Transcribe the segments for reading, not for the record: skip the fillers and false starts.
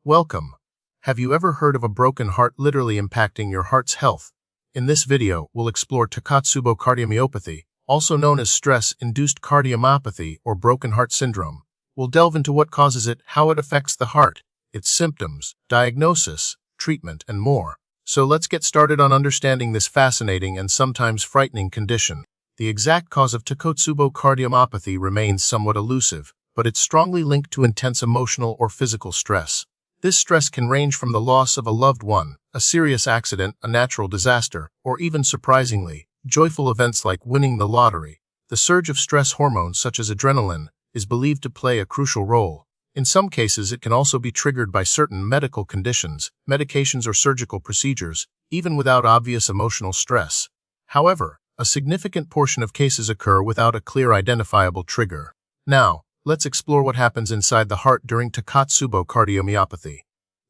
Welcome. Have you ever heard of a broken heart literally impacting your heart's health? In this video, we'll explore Takotsubo cardiomyopathy, also known as stress-induced cardiomyopathy or broken heart syndrome. We'll delve into what causes it, how it affects the heart, its symptoms, diagnosis, treatment, and more. So let's get started on understanding this fascinating and sometimes frightening condition. The exact cause of Takotsubo cardiomyopathy remains somewhat elusive, but it's strongly linked to intense emotional or physical stress. This stress can range from the loss of a loved one, a serious accident, a natural disaster, or even surprisingly, joyful events like winning the lottery. The surge of stress hormones such as adrenaline is believed to play a crucial role. In some cases, it can also be triggered by certain medical conditions, medications or surgical procedures, even without obvious emotional stress. However, a significant portion of cases occur without a clear identifiable trigger. Now, let's explore what happens inside the heart during Takotsubo cardiomyopathy.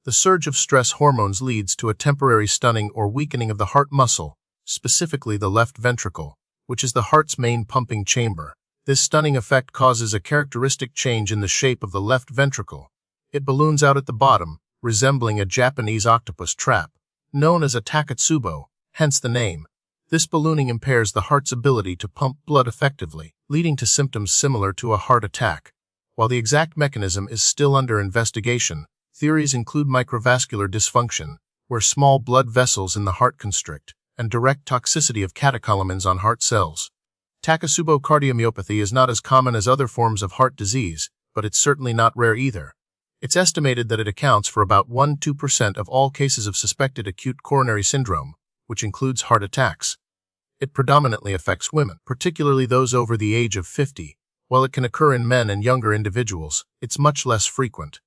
The surge of stress hormones leads to a temporary stunning or weakening of the heart muscle, specifically the left ventricle, which is the heart's main pumping chamber. This stunning effect causes a characteristic change in the shape of the left ventricle. It balloons out at the bottom, resembling a Japanese octopus trap, known as a Takotsubo, hence the name. This ballooning impairs the heart's ability to pump blood effectively, leading to symptoms similar to a heart attack. While the exact mechanism is still under investigation, theories include microvascular dysfunction, where small blood vessels in the heart constrict, and direct toxicity of catecholamines on heart cells. Takotsubo cardiomyopathy is not as common as other forms of heart disease, but it's certainly not rare either. It's estimated that it accounts for about 1–2% of all cases of suspected acute coronary syndrome, which includes heart attacks. It predominantly affects women, particularly those over the age of 50. While it can occur in men and younger individuals, it's much less frequent.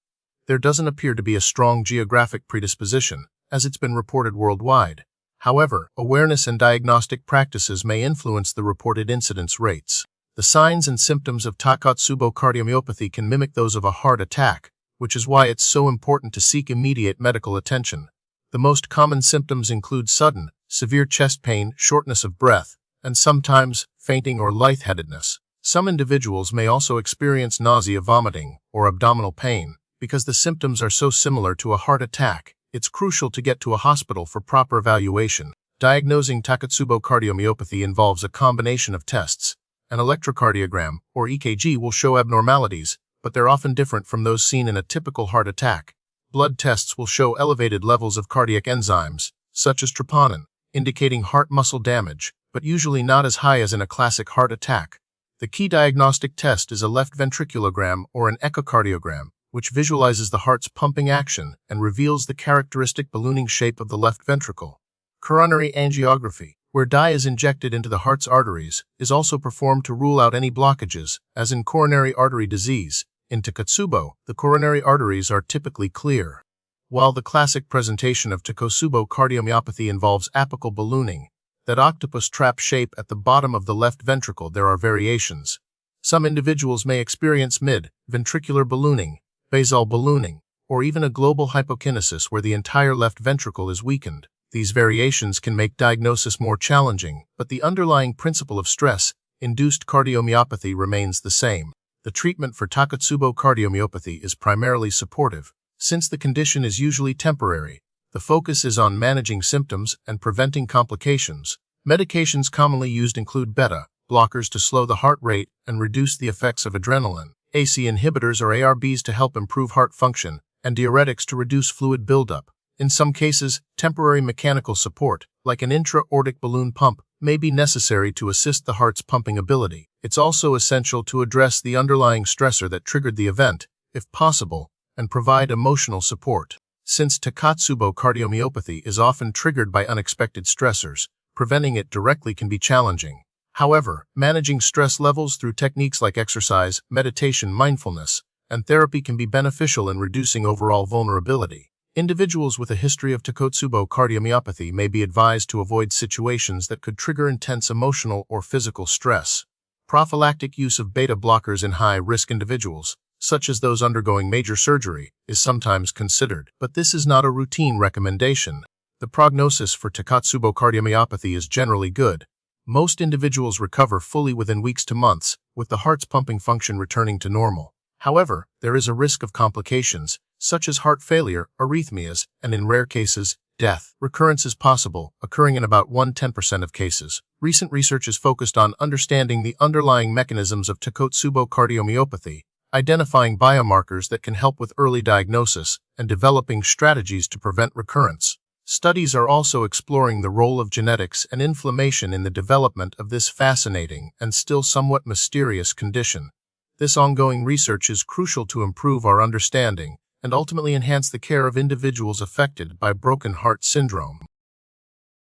There doesn't appear to be a strong geographic predisposition, as it's been reported worldwide. However, awareness and diagnostic practices may influence the reported incidence rates. The signs and symptoms of Takotsubo cardiomyopathy can mimic those of a heart attack, which is why it's so important to seek immediate medical attention. The most common symptoms include sudden, severe chest pain, shortness of breath, and sometimes fainting or lightheadedness. Some individuals may also experience nausea, vomiting, or abdominal pain. Because the symptoms are so similar to a heart attack, it's crucial to get to a hospital for proper evaluation. Diagnosing Takotsubo cardiomyopathy involves a combination of tests. An electrocardiogram, or EKG, will show abnormalities, but they're often different from those seen in a typical heart attack. Blood tests will show elevated levels of cardiac enzymes, such as troponin, indicating heart muscle damage, but usually not as high as in a classic heart attack. The key diagnostic test is a left ventriculogram or an echocardiogram, which visualizes the heart's pumping action and reveals the characteristic ballooning shape of the left ventricle. Coronary angiography, where dye is injected into the heart's arteries, is also performed to rule out any blockages, as in coronary artery disease. In Takotsubo, the coronary arteries are typically clear. While the classic presentation of Takotsubo cardiomyopathy involves apical ballooning, that octopus trap shape at the bottom of the left ventricle, there are variations. Some individuals may experience mid-ventricular ballooning, basal ballooning, or even a global hypokinesis where the entire left ventricle is weakened. These variations can make diagnosis more challenging, but the underlying principle of stress-induced cardiomyopathy remains the same. The treatment for Takotsubo cardiomyopathy is primarily supportive. Since the condition is usually temporary, the focus is on managing symptoms and preventing complications. Medications commonly used include beta blockers to slow the heart rate and reduce the effects of adrenaline, ACE inhibitors or ARBs to help improve heart function, and diuretics to reduce fluid buildup. In some cases, temporary mechanical support, like an intra-aortic balloon pump, may be necessary to assist the heart's pumping ability. It's also essential to address the underlying stressor that triggered the event, if possible, and provide emotional support. Since Takotsubo cardiomyopathy is often triggered by unexpected stressors, preventing it directly can be challenging. However, managing stress levels through techniques like exercise, meditation, mindfulness, and therapy can be beneficial in reducing overall vulnerability. Individuals with a history of Takotsubo cardiomyopathy may be advised to avoid situations that could trigger intense emotional or physical stress. Prophylactic use of beta blockers in high-risk individuals, such as those undergoing major surgery, is sometimes considered, but this is not a routine recommendation. The prognosis for Takotsubo cardiomyopathy is generally good. Most individuals recover fully within weeks to months, with the heart's pumping function returning to normal. However, there is a risk of complications, such as heart failure, arrhythmias, and in rare cases, death. Recurrence is possible, occurring in about 1/10% of cases. Recent research is focused on understanding the underlying mechanisms of Takotsubo cardiomyopathy, identifying biomarkers that can help with early diagnosis, and developing strategies to prevent recurrence. Studies are also exploring the role of genetics and inflammation in the development of this fascinating and still somewhat mysterious condition. This ongoing research is crucial to improve our understanding and ultimately enhance the care of individuals affected by broken heart syndrome.